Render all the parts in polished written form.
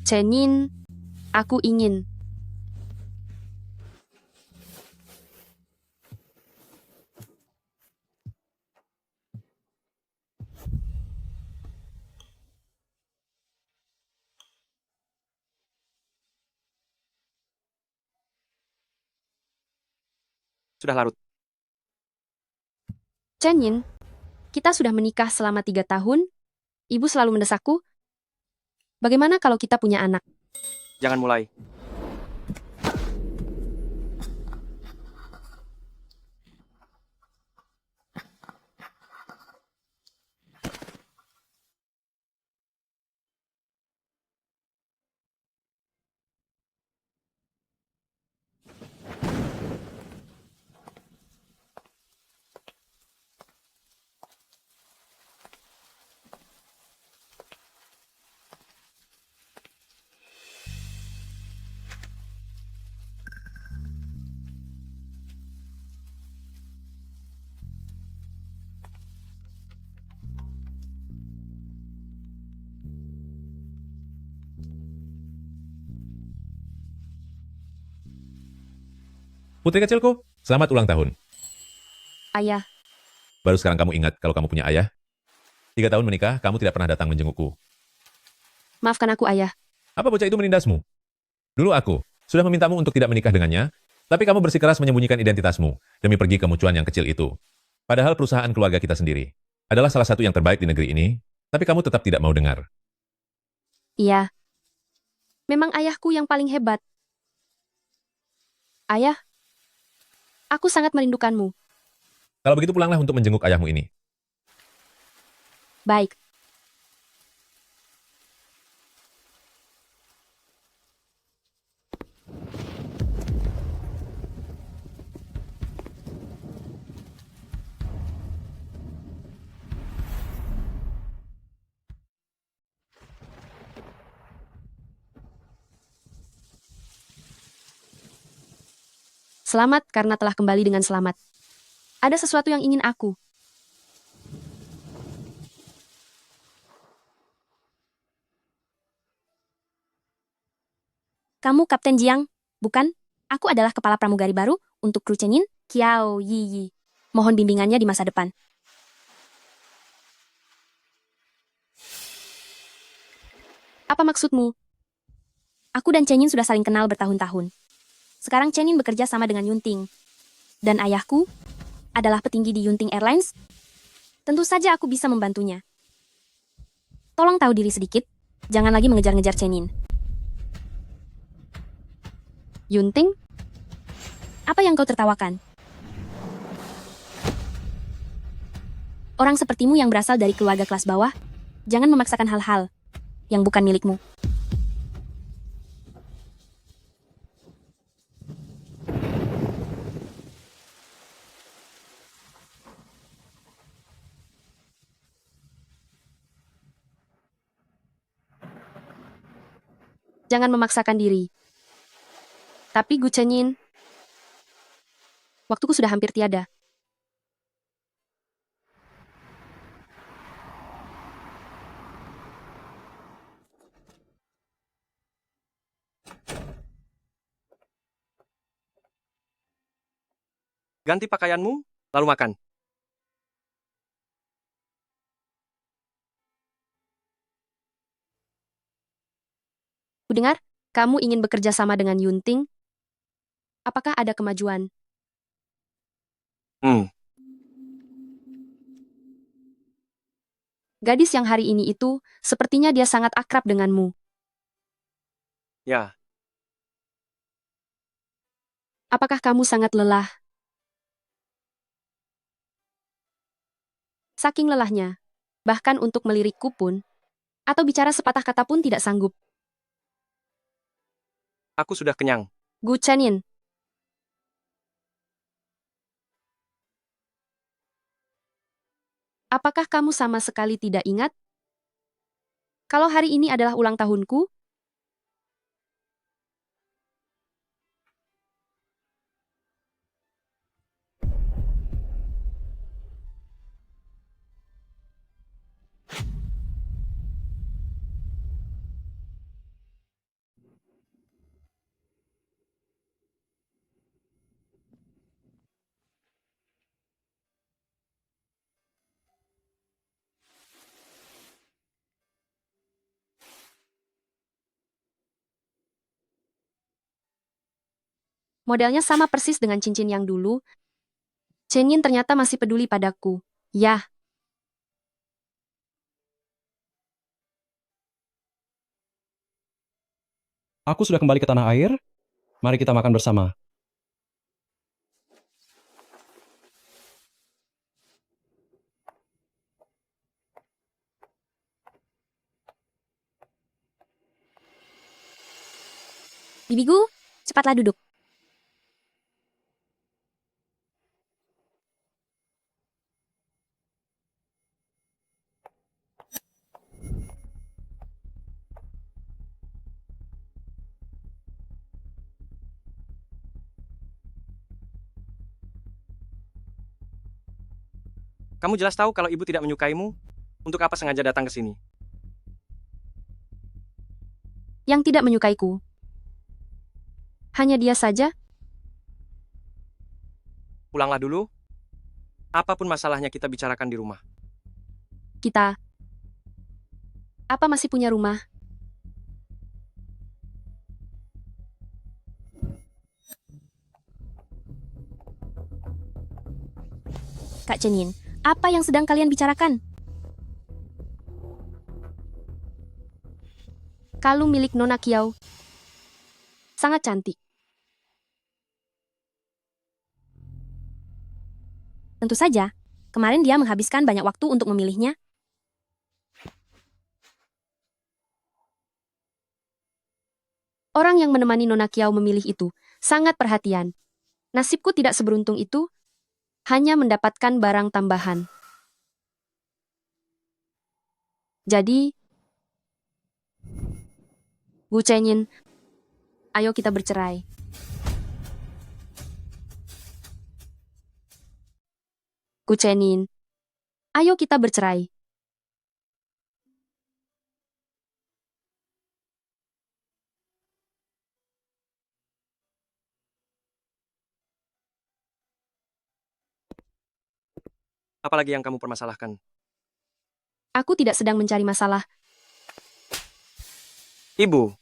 Chenin, aku ingin. Sudah larut. Chenin, kita sudah menikah selama 3 tahun. Ibu selalu mendesakku. Bagaimana kalau kita punya anak? Jangan mulai. Putri kecilku, selamat ulang tahun. Ayah, Baru sekarang kamu ingat kalau kamu punya ayah? 3 tahun menikah, kamu tidak pernah datang menjengukku. maafkan aku ayah. Apa bocah itu menindasmu? Dulu aku sudah memintamu untuk tidak menikah dengannya, tapi kamu bersikeras menyembunyikan identitasmu demi pergi ke mucuan yang kecil itu. Padahal perusahaan keluarga kita sendiri adalah salah satu yang terbaik di negeri ini, tapi kamu tetap tidak mau dengar. Iya, memang ayahku yang paling hebat. Ayah, aku sangat merindukanmu. Kalau begitu pulanglah untuk menjenguk ayahmu ini. Baik, selamat karena telah kembali dengan selamat. Ada sesuatu yang ingin aku. Kamu Kapten Jiang, bukan? Aku adalah kepala pramugari baru untuk kru Chenin, Kiao Yi. Mohon bimbingannya di masa depan. Apa maksudmu? Aku dan Chenin sudah saling kenal bertahun-tahun. Sekarang Chenin bekerja sama dengan Yunting. Dan ayahku adalah petinggi di Yunting Airlines. Tentu saja aku bisa membantunya. Tolong tahu diri sedikit, jangan lagi mengejar-ngejar Chenin. Yunting? Apa yang kau tertawakan? Orang sepertimu yang berasal dari keluarga kelas bawah, jangan memaksakan hal-hal yang bukan milikmu. Jangan memaksakan diri. Tapi Gu Chenin, waktuku sudah hampir tiada. Ganti pakaianmu, lalu makan. Kudengar, kamu ingin bekerja sama dengan Yunting? Apakah ada kemajuan? Hmm, Gadis yang hari ini itu, sepertinya dia sangat akrab denganmu. ya. Apakah kamu sangat lelah? Saking lelahnya, bahkan untuk melirikku pun, atau bicara sepatah kata pun tidak sanggup. Aku sudah kenyang. Gu Chenin, apakah kamu sama sekali tidak ingat? Kalau hari ini adalah ulang tahunku, Modelnya sama persis dengan cincin yang dulu. Chen Yin ternyata masih peduli padaku. Yah, Aku sudah kembali ke tanah air. Mari kita makan bersama. bibigu, cepatlah duduk. Kamu jelas tahu kalau ibu tidak menyukaimu. Untuk apa sengaja datang ke sini? Yang tidak menyukaiku. Hanya dia saja. Pulanglah dulu. Apapun masalahnya kita bicarakan di rumah. Kita. Apa masih punya rumah? Kak Chen Yin, apa yang sedang kalian bicarakan? Kalung milik Nona Kiau. Sangat cantik. Tentu saja, kemarin dia menghabiskan banyak waktu untuk memilihnya. Orang yang menemani Nona Kiau memilih itu sangat perhatian. Nasibku tidak seberuntung itu, hanya mendapatkan barang tambahan. Jadi, Gu Chen Yin, ayo kita bercerai. Gu Chen Yin, ayo kita bercerai. Apalagi yang kamu permasalahkan? Aku tidak sedang mencari masalah. Ibu.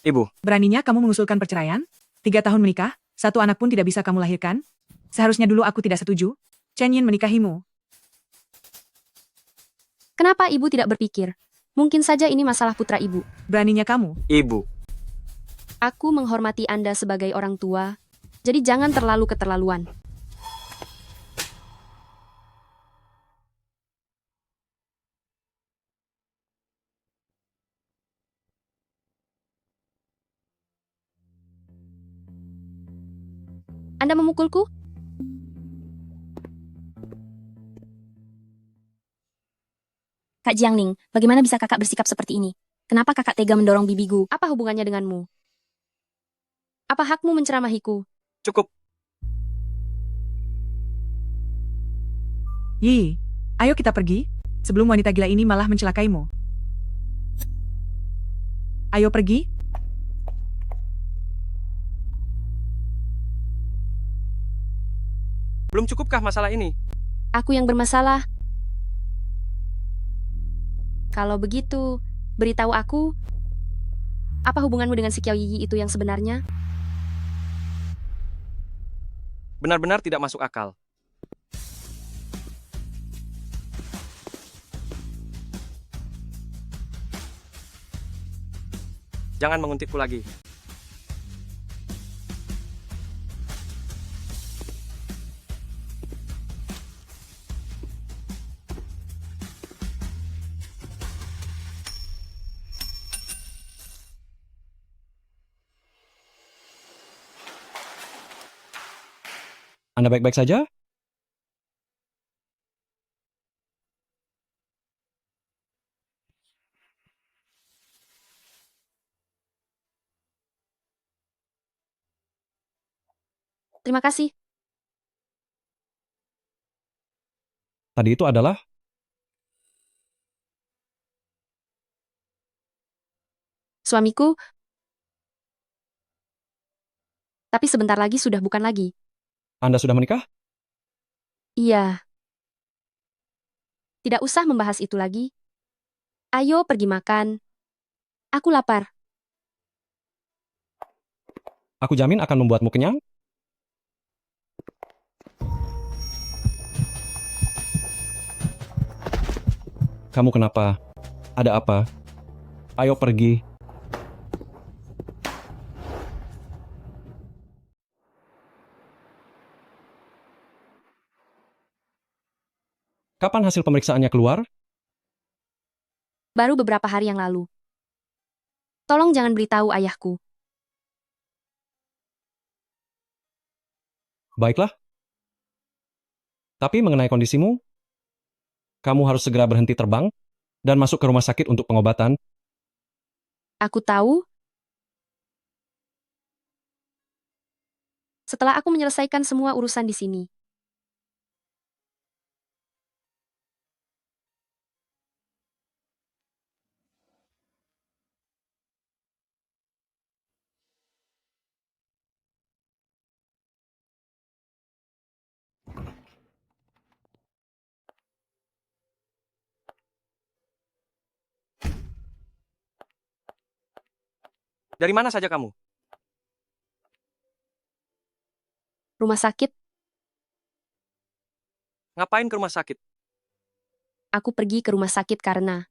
Ibu, Beraninya kamu mengusulkan perceraian? 3 tahun menikah, 1 anak pun tidak bisa kamu lahirkan? Seharusnya dulu aku tidak setuju. Chen Yin menikahimu. Kenapa ibu tidak berpikir? Mungkin saja ini masalah putra ibu. Beraninya kamu. ibu. Aku menghormati Anda sebagai orang tua, jadi jangan terlalu keterlaluan. Anda memukulku? Kak Jiangling, bagaimana bisa kakak bersikap seperti ini? Kenapa kakak tega mendorong bibigu? Apa hubungannya denganmu? Apa hakmu menceramahiku? Cukup. Yi, ayo kita pergi, sebelum wanita gila ini malah mencelakaimu. Ayo pergi. Belum cukupkah masalah ini? Aku yang bermasalah. Kalau begitu, beritahu aku, apa hubunganmu dengan si Kiao Yi itu yang sebenarnya? Benar-benar tidak masuk akal. Jangan menguntikku lagi. Anda baik-baik saja? Terima kasih. Tadi itu adalah Suamiku, tapi sebentar lagi sudah bukan lagi. Anda sudah menikah? Iya. Tidak usah membahas itu lagi. Ayo pergi makan. Aku lapar. Aku jamin akan membuatmu kenyang. Kamu kenapa? Ada apa? Ayo pergi. Kapan hasil pemeriksaannya keluar? Baru beberapa hari yang lalu. Tolong jangan beritahu ayahku. Baiklah. Tapi mengenai kondisimu, kamu harus segera berhenti terbang dan masuk ke rumah sakit untuk pengobatan. Aku tahu. Setelah aku menyelesaikan semua urusan di sini. Dari mana saja kamu? Rumah sakit, Ngapain ke rumah sakit? aku pergi ke rumah sakit karena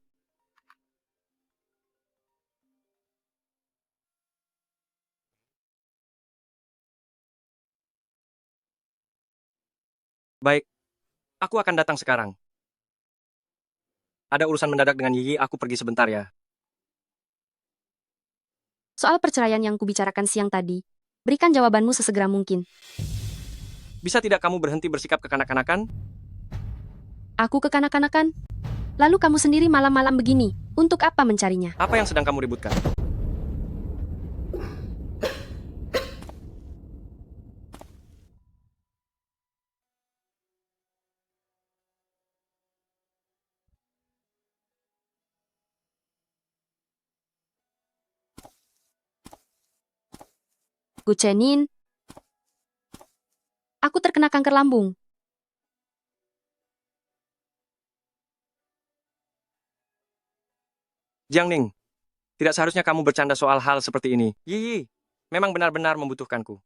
Baik, aku akan datang sekarang. Ada urusan mendadak dengan Yiyi, aku pergi sebentar ya. soal perceraian yang kubicarakan siang tadi. Berikan jawabanmu sesegera mungkin. Bisa tidak kamu berhenti bersikap kekanak-kanakan? Aku kekanak-kanakan. Lalu kamu sendiri malam-malam begini. Untuk apa mencarinya? Apa yang sedang kamu ributkan? Gucenin. Aku terkena kanker lambung. Jiang Ning, tidak seharusnya kamu bercanda soal hal seperti ini. Yiyi, memang benar-benar membutuhkanku.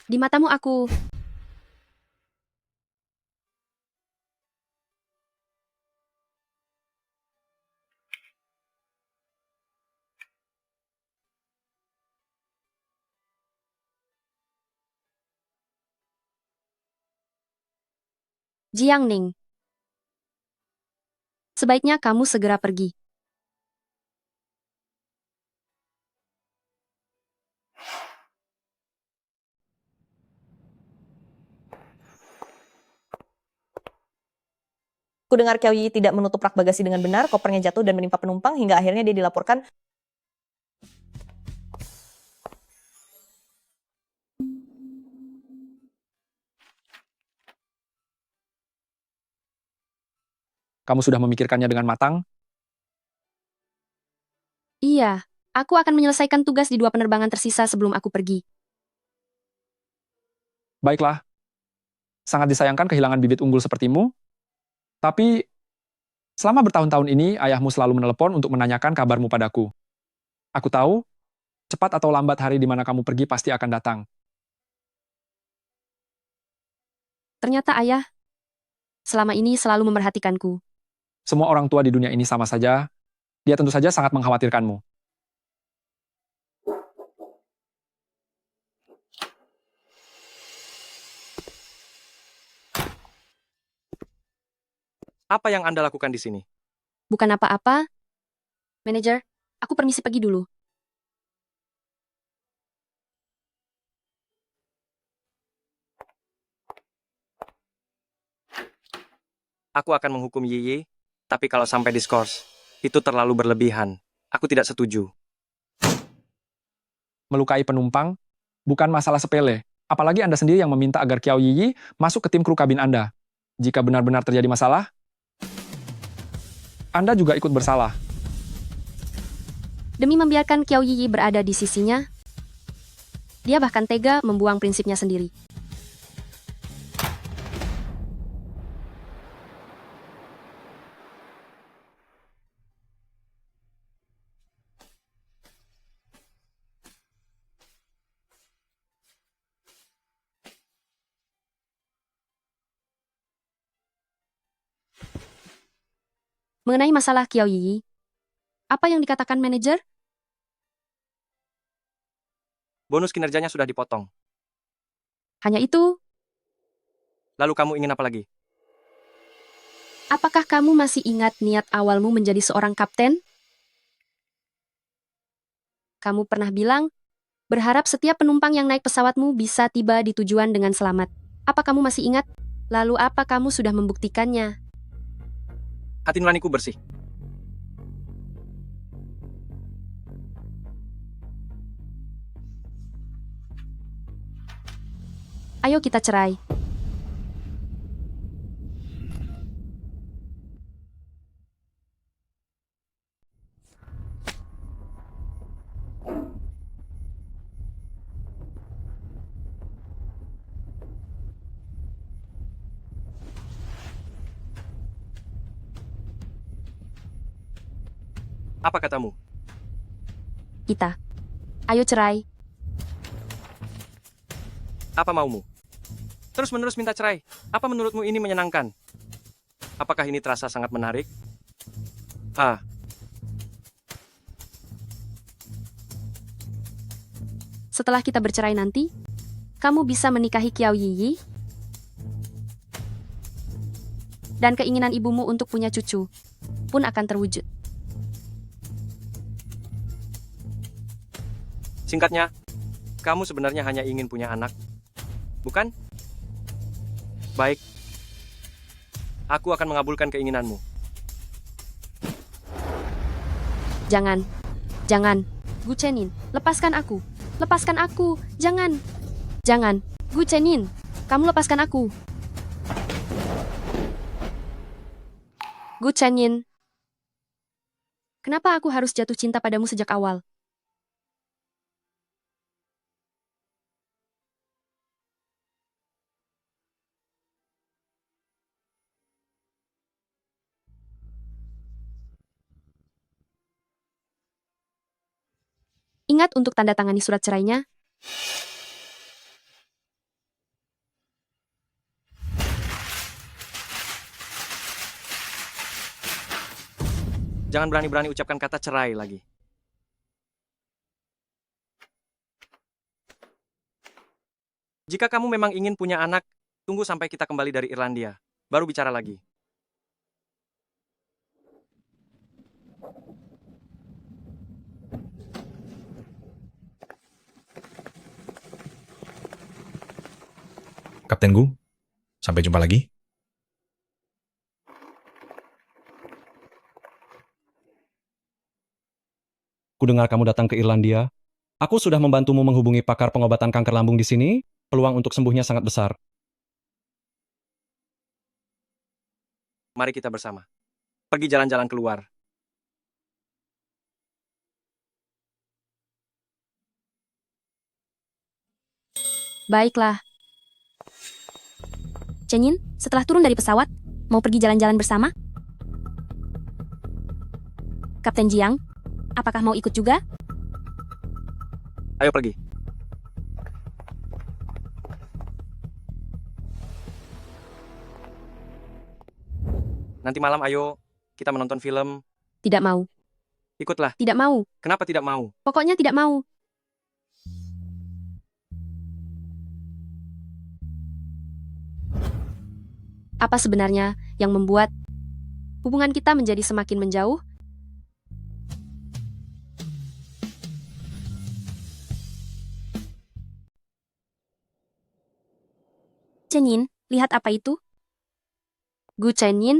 Di matamu aku. Jiang Ning. Sebaiknya kamu segera pergi. Kudengar Qiao Yi tidak menutup rak bagasi dengan benar, kopernya jatuh dan menimpa penumpang hingga akhirnya dia dilaporkan. Kamu sudah memikirkannya dengan matang? Iya, aku akan menyelesaikan tugas di 2 penerbangan tersisa sebelum aku pergi. Baiklah. Sangat disayangkan kehilangan bibit unggul sepertimu. Tapi, selama bertahun-tahun ini, ayahmu selalu menelepon untuk menanyakan kabarmu padaku. Aku tahu, cepat atau lambat hari di mana kamu pergi pasti akan datang. Ternyata ayah selama ini selalu memerhatikanku. Semua orang tua di dunia ini sama saja. Dia tentu saja sangat mengkhawatirkanmu. Apa yang Anda lakukan di sini? Bukan apa-apa. Manajer, aku permisi pergi dulu. Aku akan menghukum Yiyi, tapi kalau sampai diskors, itu terlalu berlebihan. Aku tidak setuju. Melukai penumpang bukan masalah sepele. Apalagi Anda sendiri yang meminta agar Qiao Yi masuk ke tim kru kabin Anda. Jika benar-benar terjadi masalah, Anda juga ikut bersalah. Demi membiarkan Qiao Yi berada di sisinya, dia bahkan tega membuang prinsipnya sendiri. Mengenai masalah Kiao Yi, apa yang dikatakan manajer? Bonus kinerjanya sudah dipotong. Hanya itu, Lalu kamu ingin apa lagi? apakah kamu masih ingat niat awalmu menjadi seorang kapten? Kamu pernah bilang, berharap setiap penumpang yang naik pesawatmu bisa tiba di tujuan dengan selamat. Apa kamu masih ingat? Lalu apa kamu sudah membuktikannya? Hati nuraniku bersih. Ayo kita cerai. Apa katamu? Kita. Ayo cerai. Apa maumu? Terus-menerus minta cerai. Apa menurutmu ini menyenangkan? Apakah ini terasa sangat menarik? Ah, Setelah kita bercerai nanti, kamu bisa menikahi Kiao Yi. Dan keinginan ibumu untuk punya cucu pun akan terwujud. singkatnya, kamu sebenarnya hanya ingin punya anak, bukan? Baik. Aku akan mengabulkan keinginanmu. Jangan. Jangan. Gu Chenin, lepaskan aku. Lepaskan aku. Jangan. Jangan. Gu Chenin, kamu lepaskan aku. Gu Chenin. Kenapa aku harus jatuh cinta padamu sejak awal? Ingat untuk tanda tangani surat cerainya. Jangan berani-berani ucapkan kata cerai lagi. Jika kamu memang ingin punya anak, tunggu sampai kita kembali dari Irlandia. Baru bicara lagi. Kapten Gu, sampai jumpa lagi. Kudengar kamu datang ke Irlandia. Aku sudah membantumu menghubungi pakar pengobatan kanker lambung di sini. Peluang untuk sembuhnya sangat besar. Mari kita bersama. Pergi jalan-jalan keluar. Baiklah. Chenin, setelah turun dari pesawat, mau pergi jalan-jalan bersama? Kapten Jiang, apakah mau ikut juga? Ayo pergi. Nanti malam ayo, kita menonton film. Tidak mau. Ikutlah. Tidak mau. Kenapa tidak mau? Pokoknya tidak mau. Apa sebenarnya yang membuat hubungan kita menjadi semakin menjauh? Chenin, lihat apa itu? Gu Chenin.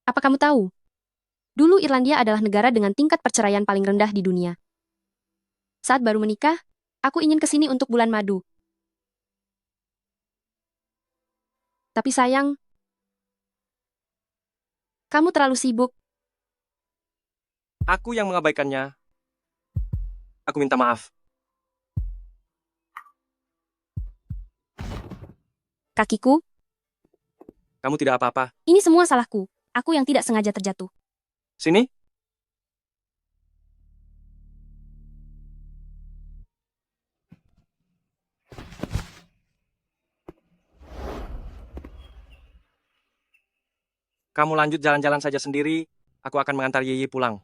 Apa kamu tahu? Dulu Irlandia adalah negara dengan tingkat perceraian paling rendah di dunia. Saat baru menikah, aku ingin ke sini untuk bulan madu. Tapi sayang, kamu terlalu sibuk. Aku yang mengabaikannya. Aku minta maaf. Kakiku, Kamu tidak apa-apa. ini semua salahku. Aku yang tidak sengaja terjatuh. Sini. Kamu lanjut jalan-jalan saja sendiri, aku akan mengantar Yiyi pulang.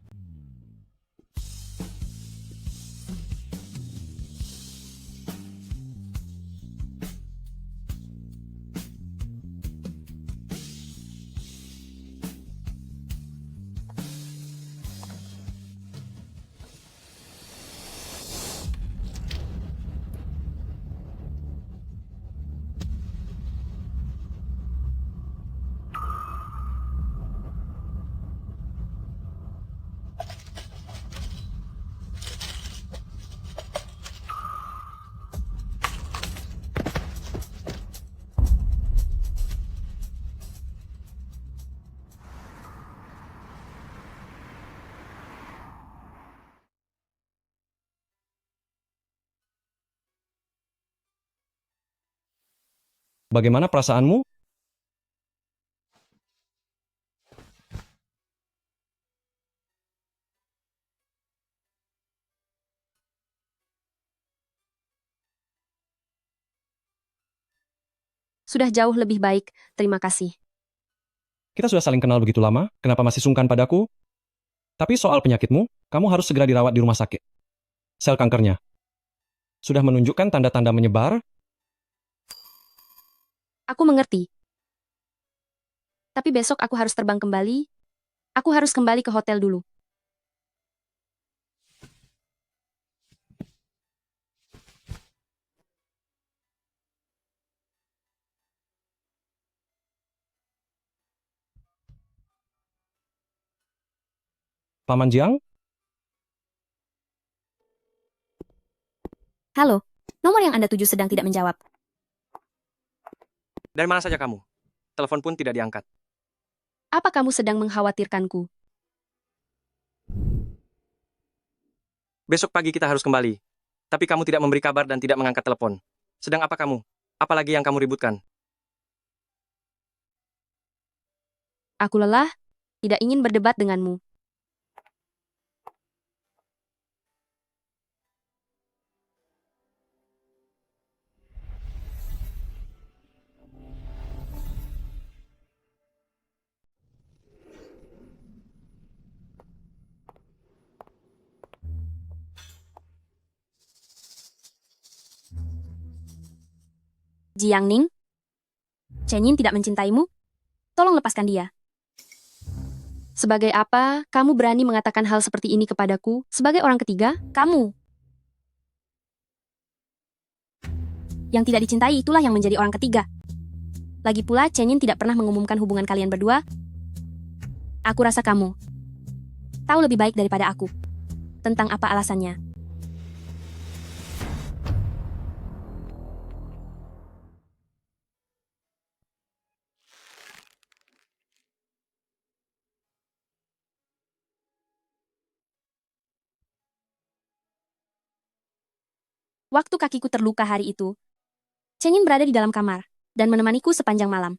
Bagaimana perasaanmu? Sudah jauh lebih baik, terima kasih. Kita sudah saling kenal begitu lama, kenapa masih sungkan padaku? Tapi soal penyakitmu, kamu harus segera dirawat di rumah sakit. Sel kankernya sudah menunjukkan tanda-tanda menyebar. Aku mengerti. Tapi besok aku harus terbang kembali. Aku harus kembali ke hotel dulu. Paman Jiang, Halo, nomor yang Anda tuju sedang tidak menjawab. Dari mana saja kamu? Telepon pun tidak diangkat. Apa kamu sedang mengkhawatirkanku? Besok pagi kita harus kembali. Tapi kamu tidak memberi kabar dan tidak mengangkat telepon. Sedang apa kamu? Apalagi yang kamu ributkan? Aku lelah, tidak ingin berdebat denganmu. Jiang Ning, Chen Yin tidak mencintaimu? Tolong lepaskan dia. Sebagai apa kamu berani mengatakan hal seperti ini kepadaku? Sebagai orang ketiga, kamu. Yang tidak dicintai itulah yang menjadi orang ketiga. Lagi pula, Chen Yin tidak pernah mengumumkan hubungan kalian berdua. Aku rasa kamu tahu lebih baik daripada aku tentang apa alasannya. Waktu kakiku terluka hari itu, Chen Yin berada di dalam kamar dan menemaniku sepanjang malam.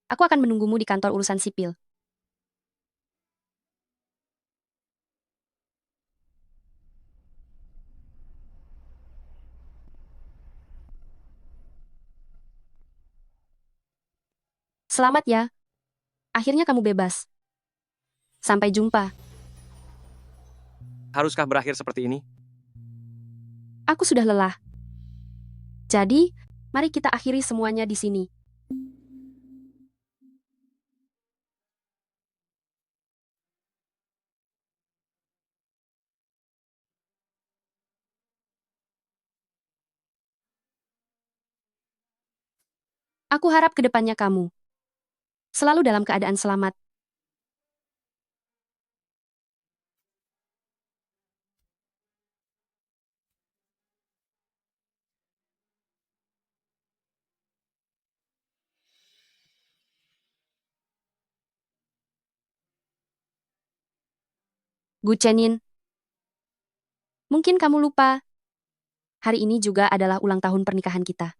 Aku akan menunggumu di kantor urusan sipil. Selamat ya. Akhirnya kamu bebas. Sampai jumpa. Haruskah berakhir seperti ini? Aku sudah lelah. Jadi, mari kita akhiri semuanya di sini. Aku harap ke depannya kamu selalu dalam keadaan selamat. Gu Chenin, mungkin kamu lupa Hari ini juga adalah ulang tahun pernikahan kita.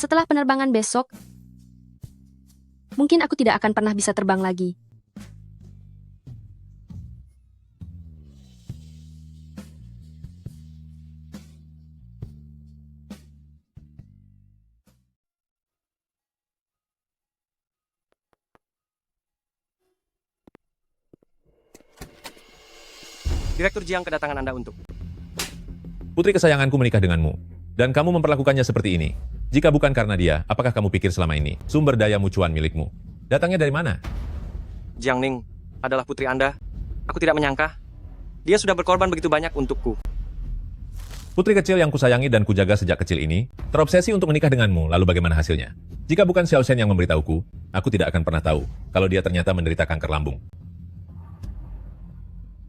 Setelah penerbangan besok, mungkin aku tidak akan pernah bisa terbang lagi. Direktur Jiang kedatangan Anda untuk. Putri kesayanganku menikah denganmu, dan kamu memperlakukannya seperti ini. Jika bukan karena dia, apakah kamu pikir selama ini sumber daya mucuan milikmu datangnya dari mana? Jiang Ning adalah putri Anda. Aku tidak menyangka. Dia sudah berkorban begitu banyak untukku. Putri kecil yang kusayangi dan kujaga sejak kecil ini terobsesi untuk menikah denganmu, lalu bagaimana hasilnya? Jika bukan Xiao Shen yang memberitahuku, aku tidak akan pernah tahu kalau dia ternyata menderita kanker lambung.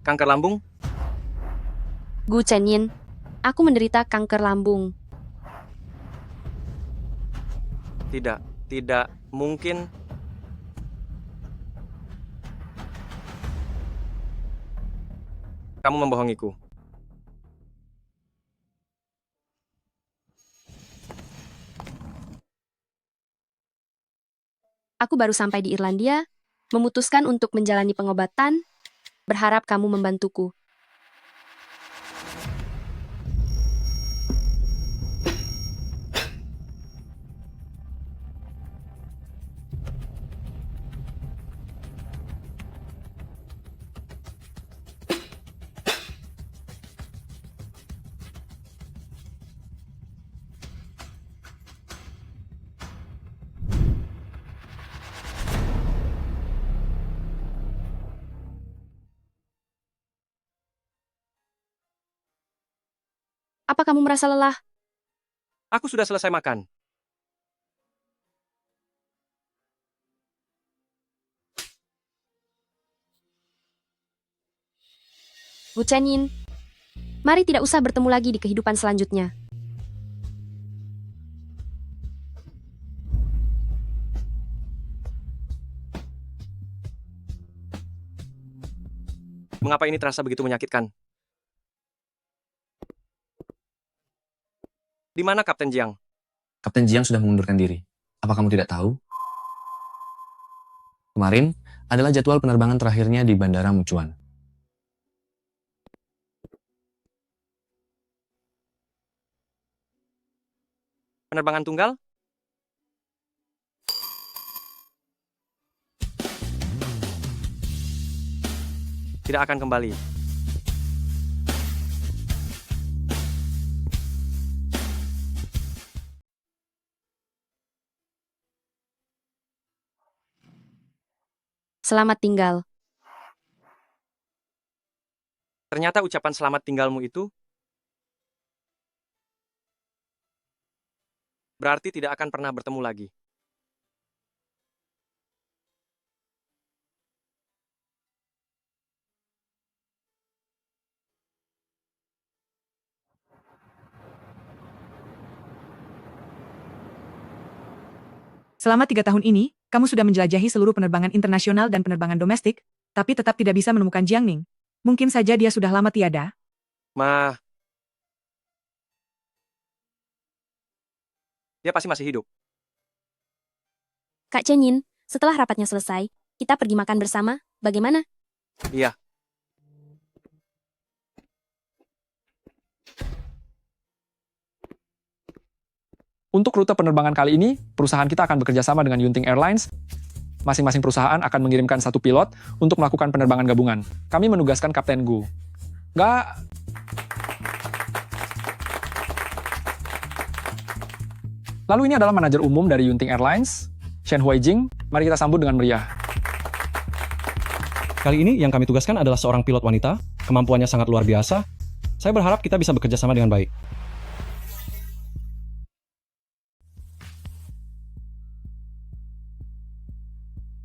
Kanker lambung? Gu Chenyin, aku menderita kanker lambung. Tidak mungkin. Kamu membohongiku. Aku baru sampai di Irlandia, memutuskan untuk menjalani pengobatan, berharap kamu membantuku. Apa kamu merasa lelah? Aku sudah selesai makan. Gu Chenyin, mari tidak usah bertemu lagi di kehidupan selanjutnya. Mengapa ini terasa begitu menyakitkan? Di mana Kapten Jiang? Kapten Jiang sudah mengundurkan diri. Apa kamu tidak tahu? Kemarin adalah jadwal penerbangan terakhirnya di Bandara Mucuan. Penerbangan tunggal? Tidak akan kembali. Selamat tinggal. Ternyata ucapan selamat tinggalmu itu berarti tidak akan pernah bertemu lagi. Selama 3 tahun ini, kamu sudah menjelajahi seluruh penerbangan internasional dan penerbangan domestik, tapi tetap tidak bisa menemukan Jiang Ning. Mungkin saja dia sudah lama tiada. Dia pasti masih hidup. Kak Chenyin, setelah rapatnya selesai, kita pergi makan bersama, bagaimana? Iya. Untuk rute penerbangan kali ini, perusahaan kita akan bekerja sama dengan Yunting Airlines. Masing-masing perusahaan akan mengirimkan satu pilot untuk melakukan penerbangan gabungan. Kami menugaskan Kapten Gu. Lalu ini adalah manajer umum dari Yunting Airlines, Shen Huijing. Mari kita sambut dengan meriah. Kali ini yang kami tugaskan adalah seorang pilot wanita, kemampuannya sangat luar biasa. Saya berharap kita bisa bekerja sama dengan baik.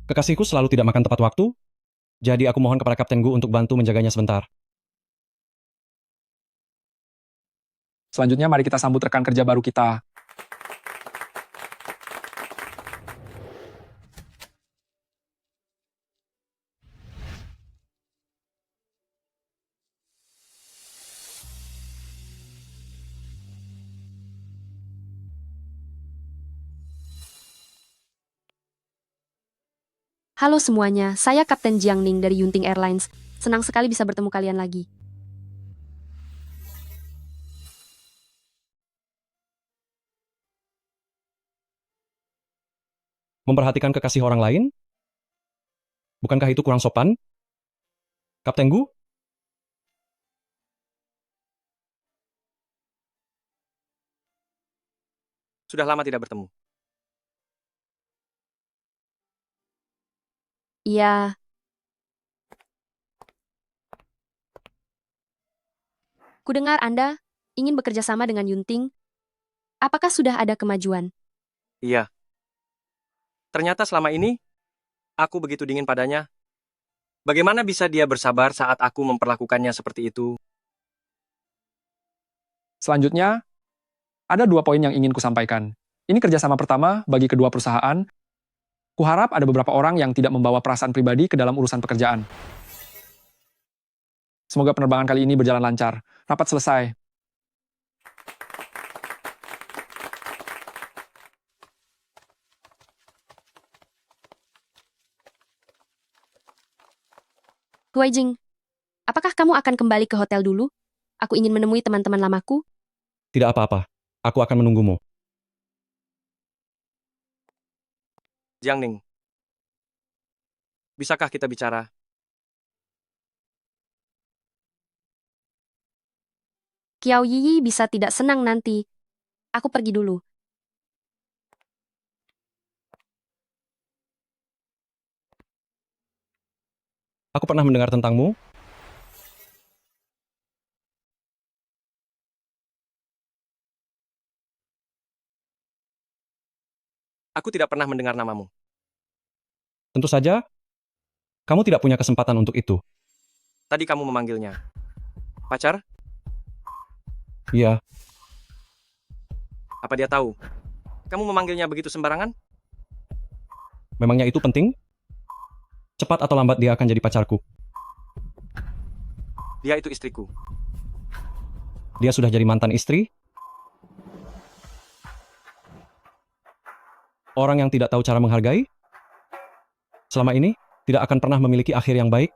Kekasihku selalu tidak makan tepat waktu, jadi aku mohon kepada Kapten Gu untuk bantu menjaganya sebentar. Selanjutnya mari kita sambut rekan kerja baru kita. Halo semuanya, saya Kapten Jiang Ning dari Yunting Airlines. Senang sekali bisa bertemu kalian lagi. Memperhatikan kekasih orang lain? Bukankah itu kurang sopan? Kapten Gu? Sudah lama tidak bertemu. Iya, kudengar Anda ingin bekerja sama dengan Yunting. Apakah sudah ada kemajuan? Iya. Ternyata selama ini, aku begitu dingin padanya. Bagaimana bisa dia bersabar saat aku memperlakukannya seperti itu? Selanjutnya, ada 2 poin yang ingin kusampaikan. Ini kerjasama pertama bagi kedua perusahaan. Kuharap ada beberapa orang yang tidak membawa perasaan pribadi ke dalam urusan pekerjaan. Semoga penerbangan kali ini berjalan lancar. Rapat selesai. Huai Jing, apakah kamu akan kembali ke hotel dulu? Aku ingin menemui teman-teman lamaku. Tidak apa-apa. Aku akan menunggumu. Jiang Ning, bisakah kita bicara? Kiao Yiyi bisa tidak senang nanti. Aku pergi dulu. Aku pernah mendengar tentangmu. Aku tidak pernah mendengar namamu. Tentu saja, kamu tidak punya kesempatan untuk itu. Tadi kamu memanggilnya. Pacar? Iya, Apa dia tahu? Kamu memanggilnya begitu sembarangan? memangnya itu penting? Cepat atau lambat dia akan jadi pacarku. Dia itu istriku. Dia sudah jadi mantan istri. Orang yang tidak tahu cara menghargai, selama ini tidak akan pernah memiliki akhir yang baik.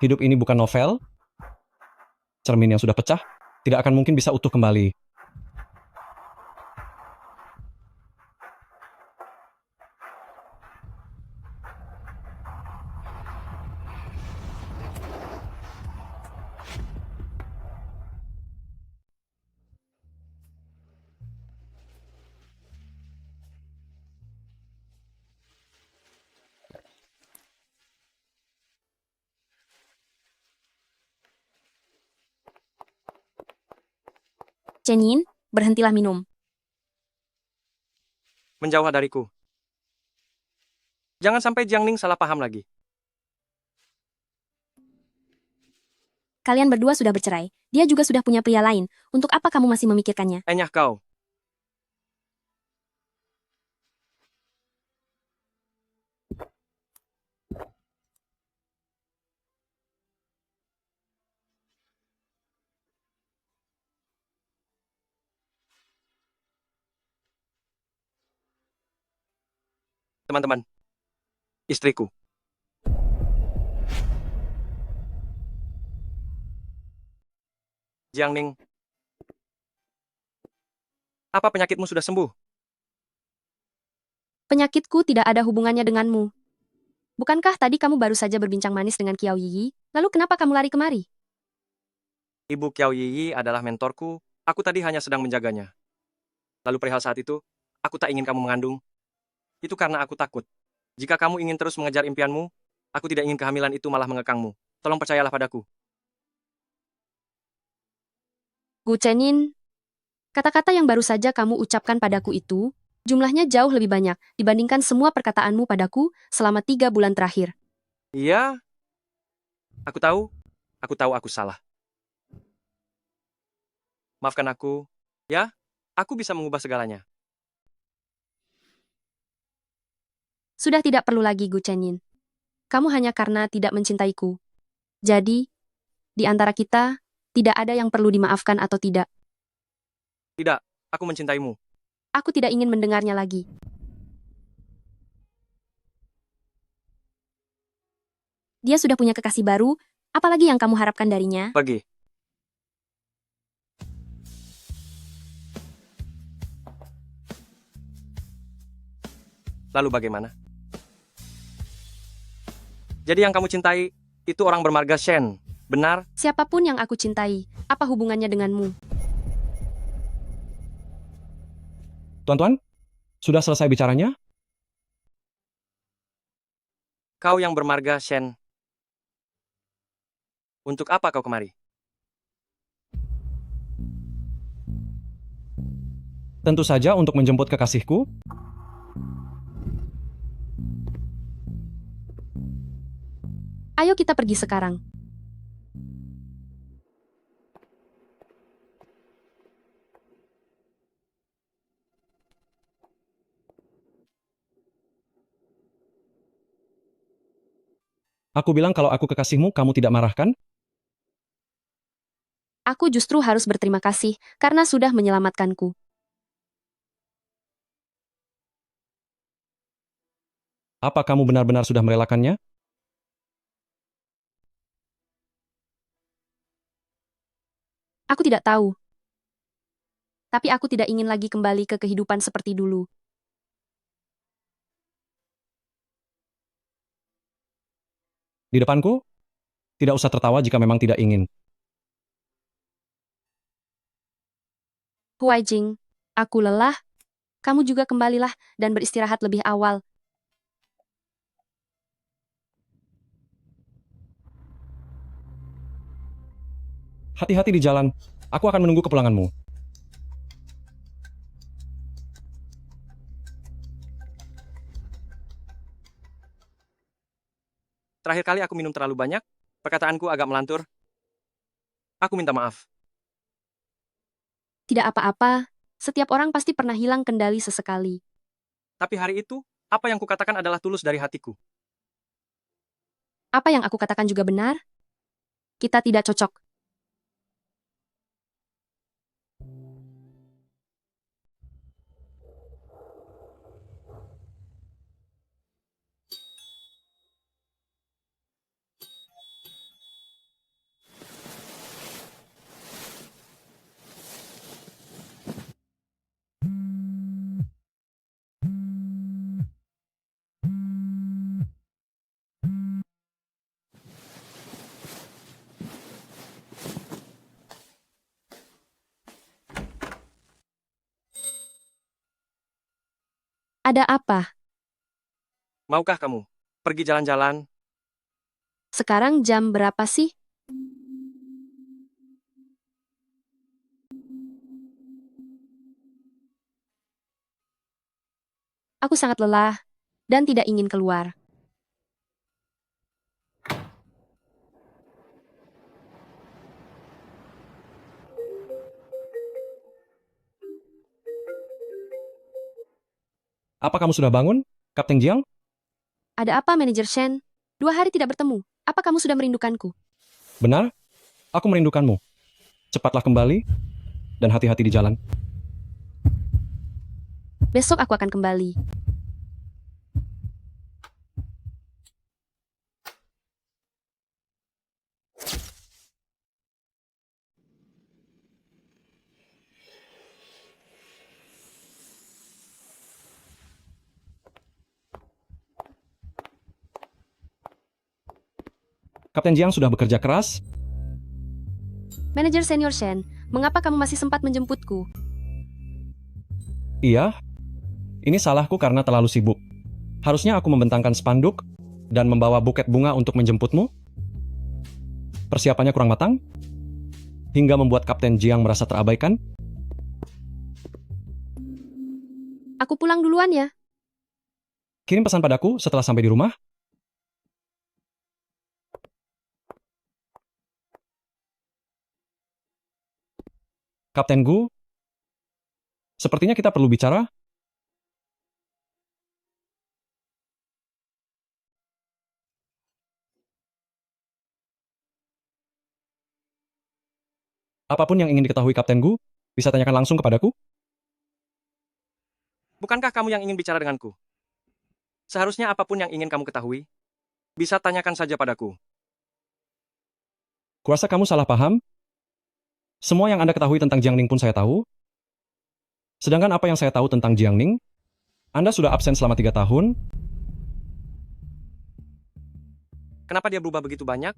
Hidup ini bukan novel. Cermin yang sudah pecah tidak akan mungkin bisa utuh kembali. Chen, berhentilah minum. Menjauh dariku. Jangan sampai Jiang Ning salah paham lagi. Kalian berdua sudah bercerai. Dia juga sudah punya pria lain. Untuk apa kamu masih memikirkannya? Enyah kau. Teman-teman, istriku. Jiang Ning, apa penyakitmu sudah sembuh? Penyakitku tidak ada hubungannya denganmu. Bukankah tadi kamu baru saja berbincang manis dengan Kiao Yiyi? Lalu kenapa kamu lari kemari? Ibu Kiao Yiyi adalah mentorku. Aku tadi hanya sedang menjaganya. Lalu perihal saat itu, aku tak ingin kamu mengandung. Itu karena aku takut. Jika kamu ingin terus mengejar impianmu, aku tidak ingin kehamilan itu malah mengekangmu. Tolong percayalah padaku. Gu Chenin, kata-kata yang baru saja kamu ucapkan padaku itu, Jumlahnya jauh lebih banyak dibandingkan semua perkataanmu padaku selama 3 bulan terakhir. Iya, aku tahu aku salah. Maafkan aku, ya, aku bisa mengubah segalanya. Sudah tidak perlu lagi, Gu Chenin. Kamu hanya karena tidak mencintaiku. Jadi, di antara kita, tidak ada yang perlu dimaafkan atau tidak. Tidak, aku mencintaimu. Aku tidak ingin mendengarnya lagi. Dia sudah punya kekasih baru, apalagi yang kamu harapkan darinya? Pergi. Lalu bagaimana? Jadi yang kamu cintai, itu orang bermarga Shen, benar? Siapapun yang aku cintai, apa hubungannya denganmu? Tuan-tuan, sudah selesai bicaranya? Kau yang bermarga Shen. Untuk apa kau kemari? Tentu saja untuk menjemput kekasihku. Ayo kita pergi sekarang. Aku bilang kalau aku kekasihmu, kamu tidak marah kan? Aku justru harus berterima kasih karena sudah menyelamatkanku. Apa kamu benar-benar sudah merelakannya? Aku tidak tahu. Tapi aku tidak ingin lagi kembali ke kehidupan seperti dulu. Di depanku? Tidak usah tertawa jika memang tidak ingin. Huai Jing, aku lelah. Kamu juga kembalilah dan beristirahat lebih awal. Hati-hati di jalan. Aku akan menunggu kepulanganmu. Terakhir kali aku minum terlalu banyak, perkataanku agak melantur. Aku minta maaf. Tidak apa-apa. Setiap orang pasti pernah hilang kendali sesekali. Tapi hari itu, apa yang kukatakan adalah tulus dari hatiku. Apa yang aku katakan juga benar? Kita tidak cocok. Ada apa? Maukah kamu pergi jalan-jalan? Sekarang jam berapa sih? Aku sangat lelah dan tidak ingin keluar. Apa kamu sudah bangun, Kapten Jiang? Ada apa, Manajer Shen? 2 hari tidak bertemu. Apa kamu sudah merindukanku? Benar? Aku merindukanmu. Cepatlah kembali, dan hati-hati di jalan. Besok aku akan kembali. Kapten Jiang sudah bekerja keras. Manajer Senior Shen, mengapa kamu masih sempat menjemputku? Iya, ini salahku karena terlalu sibuk. Harusnya aku membentangkan spanduk dan membawa buket bunga untuk menjemputmu. Persiapannya kurang matang, hingga membuat Kapten Jiang merasa terabaikan. Aku pulang duluan ya. Kirim pesan padaku setelah sampai di rumah. Kapten Gu, sepertinya kita perlu bicara. Apapun yang ingin diketahui Kapten Gu, bisa tanyakan langsung kepadaku. Bukankah kamu yang ingin bicara denganku? Seharusnya apapun yang ingin kamu ketahui, bisa tanyakan saja padaku. Kuasa kamu salah paham. Semua yang Anda ketahui tentang Jiangning pun saya tahu. Sedangkan apa yang saya tahu tentang Jiangning, Anda sudah absen selama 3 tahun. Kenapa dia berubah begitu banyak?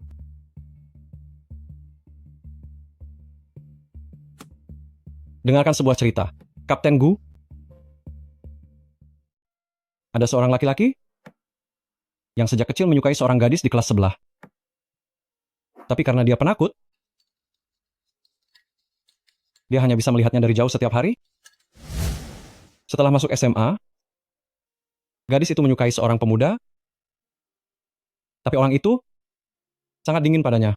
Dengarkan sebuah cerita. Kapten Gu, ada seorang laki-laki yang sejak kecil menyukai seorang gadis di kelas sebelah. Tapi karena dia penakut, dia hanya bisa melihatnya dari jauh setiap hari. Setelah masuk SMA, gadis itu menyukai seorang pemuda, tapi orang itu sangat dingin padanya.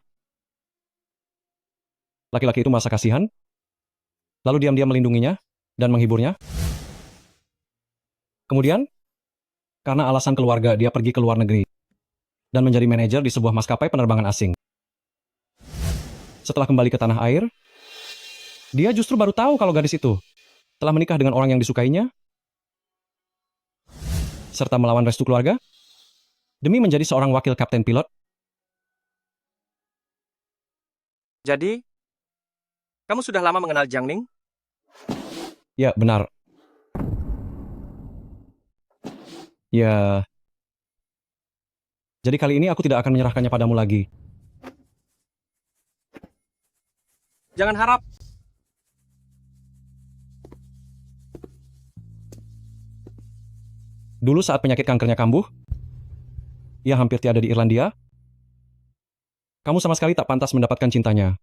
Laki-laki itu merasa kasihan, lalu diam-diam melindunginya dan menghiburnya. Kemudian, karena alasan keluarga, dia pergi ke luar negeri dan menjadi manajer di sebuah maskapai penerbangan asing. Setelah kembali ke tanah air, dia justru baru tahu kalau gadis itu telah menikah dengan orang yang disukainya, serta melawan restu keluarga, demi menjadi seorang wakil kapten pilot. Jadi, kamu sudah lama mengenal Jiangning? Ya, benar. Ya, jadi kali ini aku tidak akan menyerahkannya padamu lagi. Jangan harap. Dulu saat penyakit kankernya kambuh, ia hampir tiada di Irlandia. Kamu sama sekali tak pantas mendapatkan cintanya.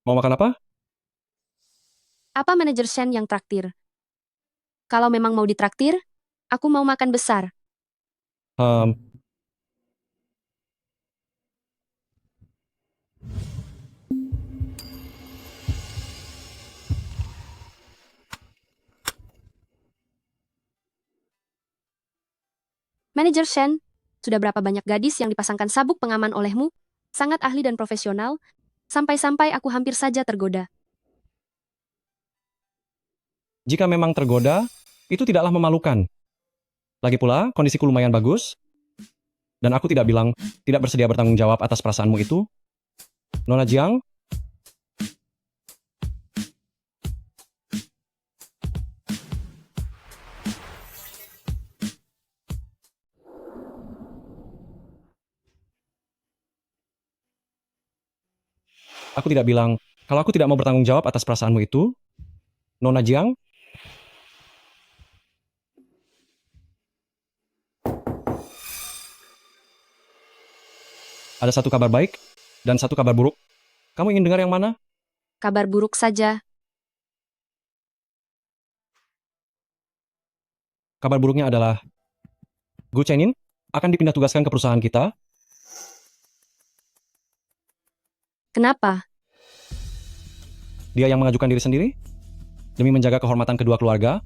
Mau makan apa? Apa manajer Shen yang traktir? Kalau memang mau ditraktir, aku mau makan besar. Ehm, Manajer Shen, sudah berapa banyak gadis yang dipasangkan sabuk pengaman olehmu? Sangat ahli dan profesional, sampai-sampai aku hampir saja tergoda. Jika memang tergoda, itu tidaklah memalukan. Lagi pula, kondisiku lumayan bagus, dan aku tidak bilang tidak bersedia bertanggung jawab atas perasaanmu itu. Nona Jiang, aku tidak bilang kalau aku tidak mau bertanggung jawab atas perasaanmu itu. Nona Jiang, ada satu kabar baik dan satu kabar buruk. Kamu ingin dengar yang mana? Kabar buruk saja. Kabar buruknya adalah Gu Chenin akan dipindah tugaskan ke perusahaan kita. Kenapa? Dia yang mengajukan diri sendiri demi menjaga kehormatan kedua keluarga.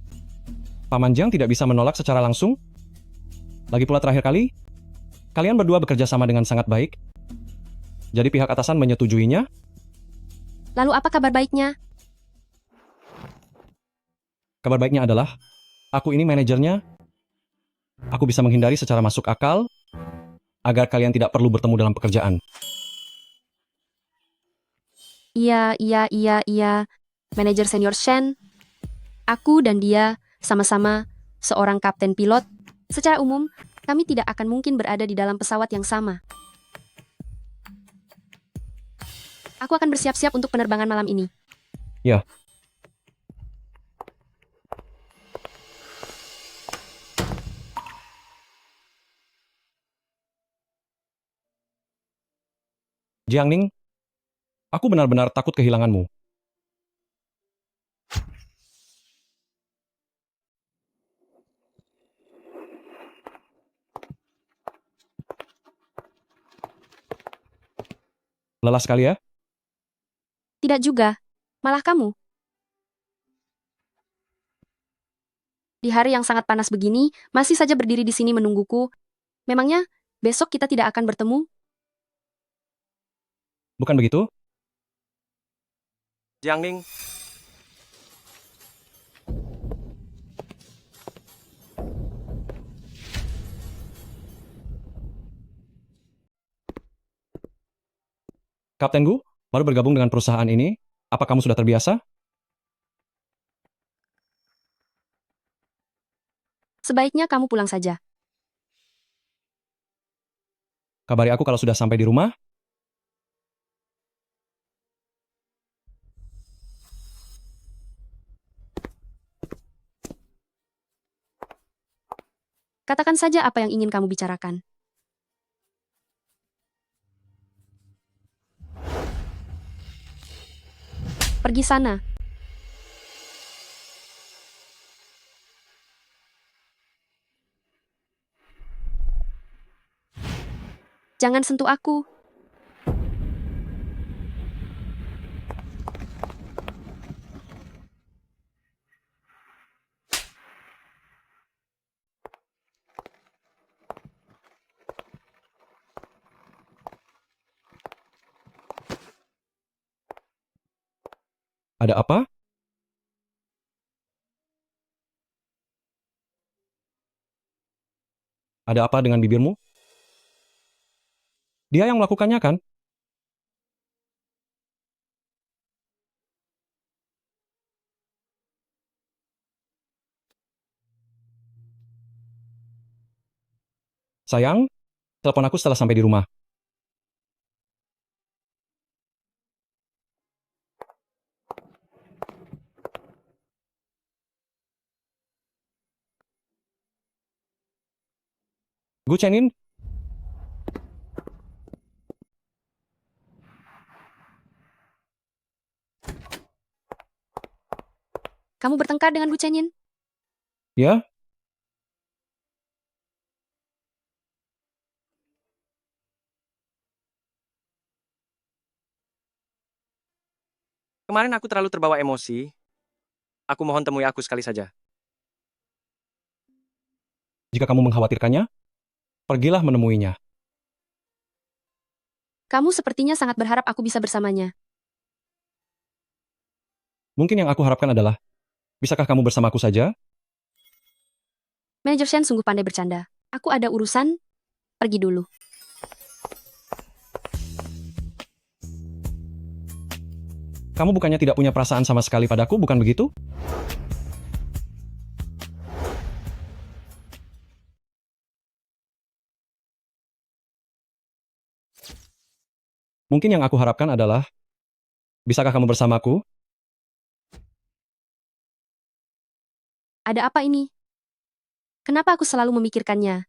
Paman Jiang tidak bisa menolak secara langsung. Lagi pula terakhir kali, kalian berdua bekerja sama dengan sangat baik. Jadi pihak atasan menyetujuinya. Lalu apa kabar baiknya? Kabar baiknya adalah, aku ini manajernya. Aku bisa menghindari secara masuk akal, agar kalian tidak perlu bertemu dalam pekerjaan. Iya. Manajer senior Shen, aku dan dia sama-sama seorang kapten pilot. Secara umum, kami tidak akan mungkin berada di dalam pesawat yang sama. Aku akan bersiap-siap untuk penerbangan malam ini. Ya, Jiangning, aku benar-benar takut kehilanganmu. Lelah sekali ya? Tidak juga. Malah kamu. Di hari yang sangat panas begini, masih saja berdiri di sini menungguku. Memangnya, besok kita tidak akan bertemu? Bukan begitu? Jiangning, Kapten Gu, baru bergabung dengan perusahaan ini. Apa kamu sudah terbiasa? Sebaiknya kamu pulang saja. Kabari aku kalau sudah sampai di rumah. Katakan saja apa yang ingin kamu bicarakan. Pergi sana. Jangan sentuh aku. Ada apa? Ada apa dengan bibirmu? Dia yang melakukannya kan? Sayang, telepon aku setelah sampai di rumah. Gu Chenin, Kamu bertengkar dengan Bu Chenin? ya? kemarin aku terlalu terbawa emosi. Aku mohon temui aku sekali saja. Jika kamu mengkhawatirkannya, pergilah menemuinya. Kamu sepertinya sangat berharap aku bisa bersamanya. Mungkin yang aku harapkan adalah, bisakah kamu bersamaku saja? Manajer Shen sungguh pandai bercanda. Aku ada urusan, pergi dulu. Kamu bukannya tidak punya perasaan sama sekali padaku, bukan begitu? Mungkin yang aku harapkan adalah, bisakah kamu bersamaku? Ada apa ini? Kenapa aku selalu memikirkannya?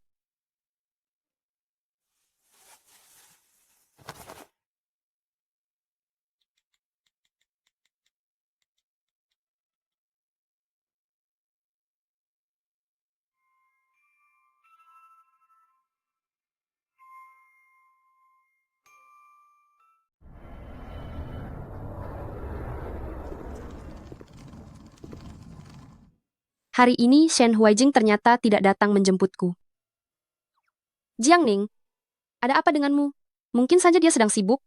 Hari ini Shen Huaijing ternyata tidak datang menjemputku. Jiangning, ada apa denganmu? Mungkin saja dia sedang sibuk.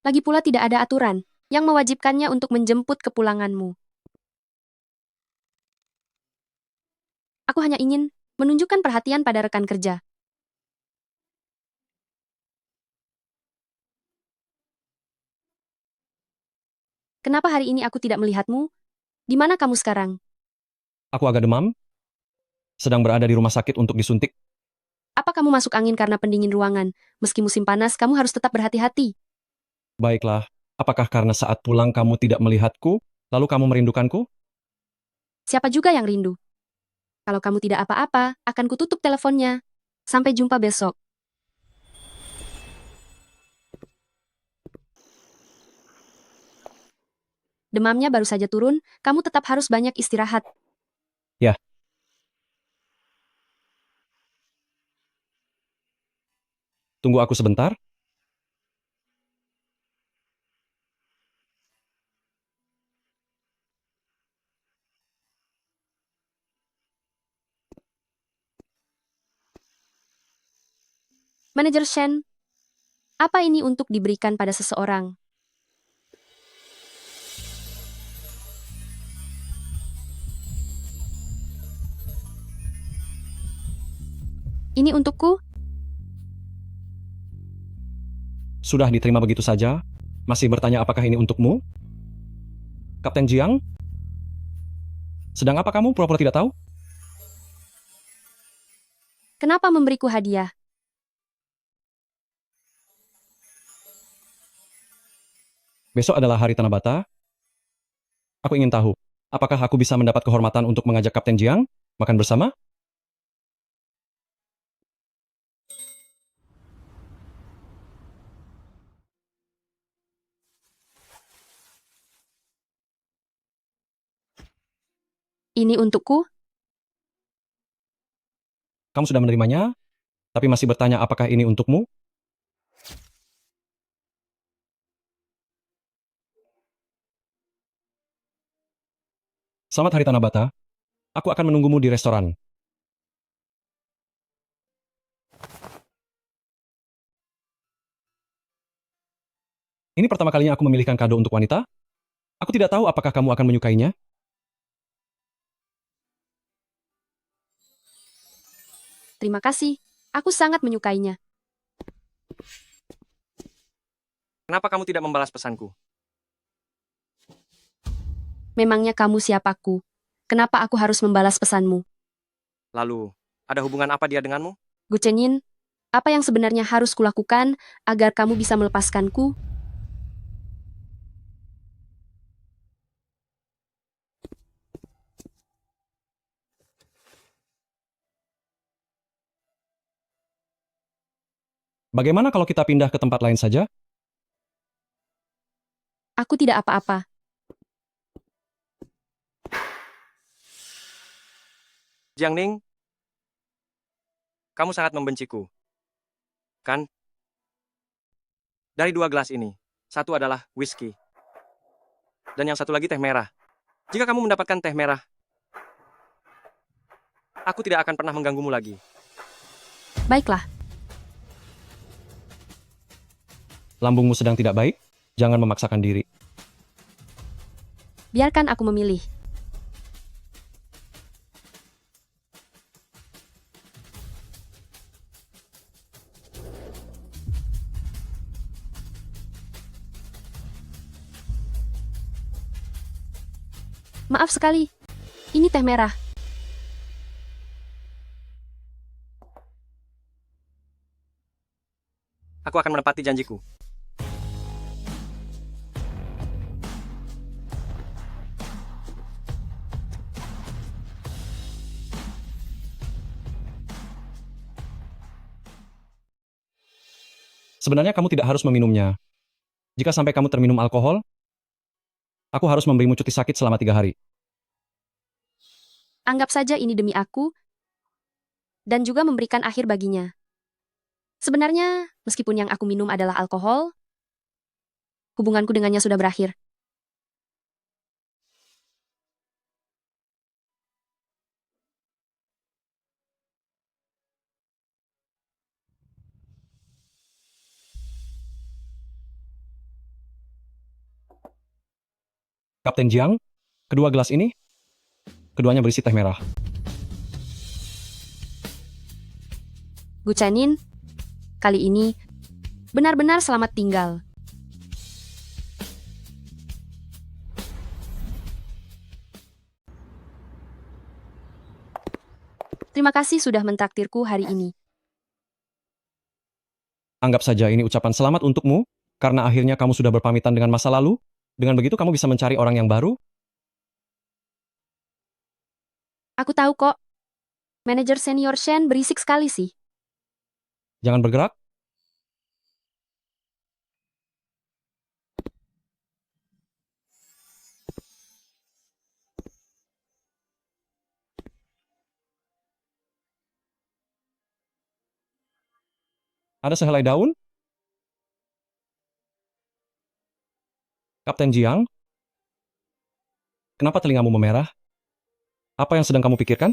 Lagi pula tidak ada aturan yang mewajibkannya untuk menjemput kepulanganmu. Aku hanya ingin menunjukkan perhatian pada rekan kerja. Kenapa hari ini aku tidak melihatmu? Di mana kamu sekarang? Aku agak demam, sedang berada di rumah sakit untuk disuntik. Apa kamu masuk angin karena pendingin ruangan? Meski musim panas, kamu harus tetap berhati-hati. Baiklah, apakah karena saat pulang kamu tidak melihatku, lalu kamu merindukanku? Siapa juga yang rindu? Kalau kamu tidak apa-apa, akan kututup teleponnya. Sampai jumpa besok. Demamnya baru saja turun, kamu tetap harus banyak istirahat. Ya. Tunggu aku sebentar. Manajer Shen, apa ini untuk diberikan pada seseorang? Ini untukku? Sudah diterima begitu saja? Masih bertanya apakah ini untukmu? Kapten Jiang? Sedang apa kamu pura-pura tidak tahu? Kenapa memberiku hadiah? Besok adalah hari Tanabata. Aku ingin tahu, apakah aku bisa mendapat kehormatan untuk mengajak Kapten Jiang makan bersama? Ini untukku? Kamu sudah menerimanya, tapi masih bertanya apakah ini untukmu? Selamat hari Tanabata. Aku akan menunggumu di restoran. Ini pertama kalinya aku memilihkan kado untuk wanita. Aku tidak tahu apakah kamu akan menyukainya. Terima kasih. Aku sangat menyukainya. Kenapa kamu tidak membalas pesanku? Memangnya kamu siapaku? Kenapa aku harus membalas pesanmu? Lalu, ada hubungan apa dia denganmu? Gu Chenin, apa yang sebenarnya harus kulakukan agar kamu bisa melepaskanku? Bagaimana kalau kita pindah ke tempat lain saja? Aku tidak apa-apa. Jiang Ning, kamu sangat membenciku. Kan? Dari 2 gelas ini, satu adalah whisky. Dan yang satu lagi teh merah. Jika kamu mendapatkan teh merah, aku tidak akan pernah mengganggumu lagi. Baiklah, Lambungmu sedang tidak baik? Jangan memaksakan diri. biarkan aku memilih. Maaf sekali, ini teh merah. Aku akan menepati janjiku. Sebenarnya kamu tidak harus meminumnya. Jika sampai kamu terminum alkohol, aku harus memberimu cuti sakit selama 3 hari. Anggap saja ini demi aku, dan juga memberikan akhir baginya. Sebenarnya, meskipun yang aku minum adalah alkohol, hubunganku dengannya sudah berakhir. Kapten Jiang, kedua gelas ini, keduanya berisi teh merah. Gu Chenin, kali ini benar-benar selamat tinggal. Terima kasih sudah mentraktirku hari ini. Anggap saja ini ucapan selamat untukmu, karena akhirnya kamu sudah berpamitan dengan masa lalu. Dengan begitu kamu bisa mencari orang yang baru. Aku tahu kok, manajer senior Shen berisik sekali sih. Jangan bergerak. Ada sehelai daun? Kapten Jiang? Kenapa telingamu memerah? Apa yang sedang kamu pikirkan?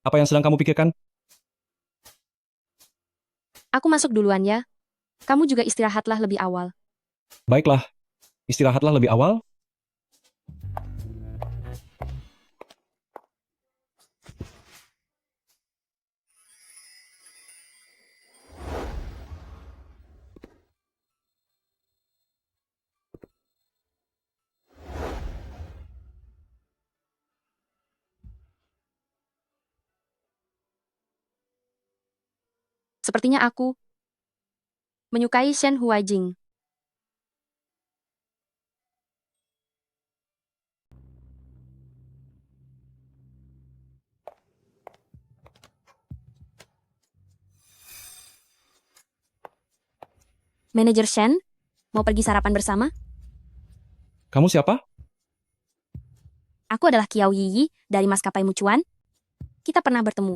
Apa yang sedang kamu pikirkan? Aku masuk duluan ya. Kamu juga istirahatlah lebih awal. Baiklah, istirahatlah lebih awal. Sepertinya aku menyukai Shen Huaijing. Manajer Shen, mau pergi sarapan bersama? Kamu siapa? Aku adalah Kiao Yiyi dari maskapai Mucuan. Kita pernah bertemu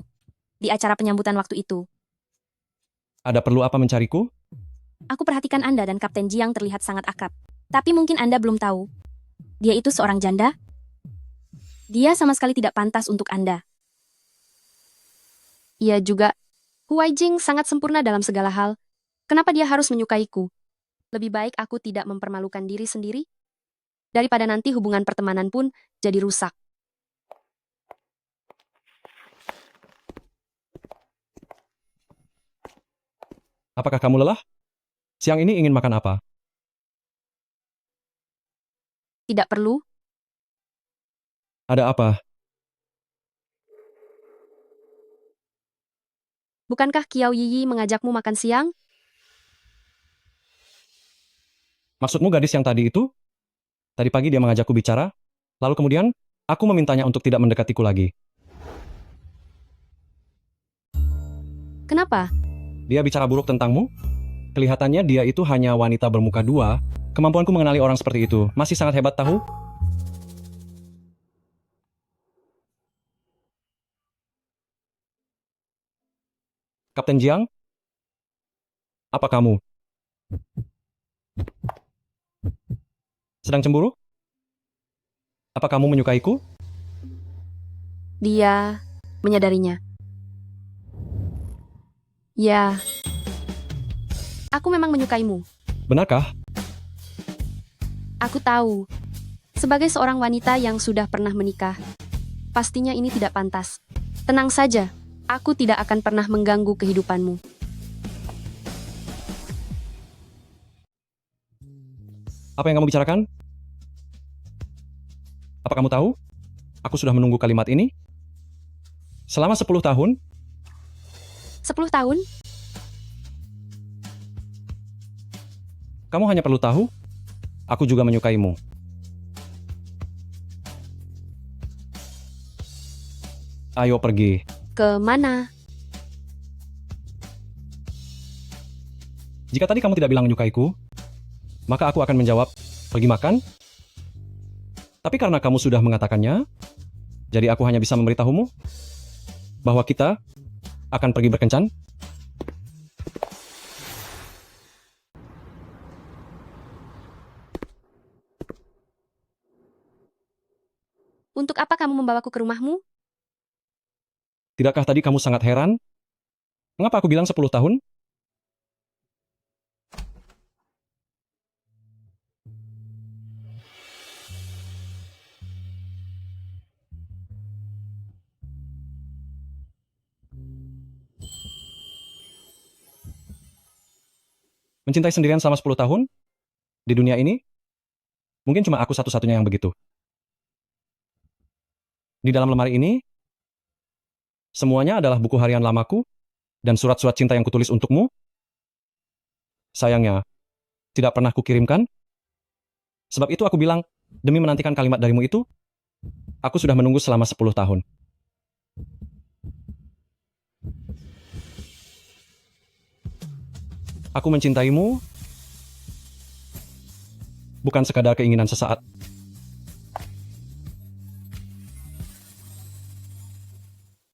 di acara penyambutan waktu itu. Ada perlu apa mencariku? Aku perhatikan Anda dan Kapten Jiang terlihat sangat akrab. Tapi mungkin Anda belum tahu. Dia itu seorang janda. Dia sama sekali tidak pantas untuk Anda. Ia juga, Huaijing sangat sempurna dalam segala hal. Kenapa dia harus menyukaiku? Lebih baik aku tidak mempermalukan diri sendiri, daripada nanti hubungan pertemanan pun jadi rusak. Apakah kamu lelah? Siang ini ingin makan apa? Tidak perlu. Ada apa? Bukankah Kiao Yiyi mengajakmu makan siang? Maksudmu gadis yang tadi itu? Tadi pagi dia mengajakku bicara, lalu kemudian aku memintanya untuk tidak mendekatiku lagi. Kenapa? Dia bicara buruk tentangmu? Kelihatannya dia itu hanya wanita bermuka dua. Kemampuanku mengenali orang seperti itu masih sangat hebat tahu. Kapten Jiang? Apa kamu sedang cemburu? Apa kamu menyukaiku? Dia menyadarinya. Ya, aku memang menyukaimu. Benarkah? Aku tahu. Sebagai seorang wanita yang sudah pernah menikah, pastinya ini tidak pantas. Tenang saja, aku tidak akan pernah mengganggu kehidupanmu. Apa yang kamu bicarakan? Apa kamu tahu? Aku sudah menunggu kalimat ini selama 10 tahun. 10 tahun? Kamu hanya perlu tahu, aku juga menyukaimu. Ayo pergi. Ke mana? Jika tadi kamu tidak bilang menyukaiku, maka aku akan menjawab, pergi makan. Tapi karena kamu sudah mengatakannya, jadi aku hanya bisa memberitahumu bahwa kita akan pergi berkencan. Untuk apa kamu membawaku ke rumahmu? Tidakkah tadi kamu sangat heran? Mengapa aku bilang 10 tahun? Mencintai sendirian selama 10 tahun? Di dunia ini? Mungkin cuma aku satu-satunya yang begitu. Di dalam lemari ini, semuanya adalah buku harian lamaku dan surat-surat cinta yang kutulis untukmu. Sayangnya, tidak pernah kukirimkan. Sebab itu aku bilang, demi menantikan kalimat darimu itu, aku sudah menunggu selama 10 tahun. Aku mencintaimu bukan sekadar keinginan sesaat.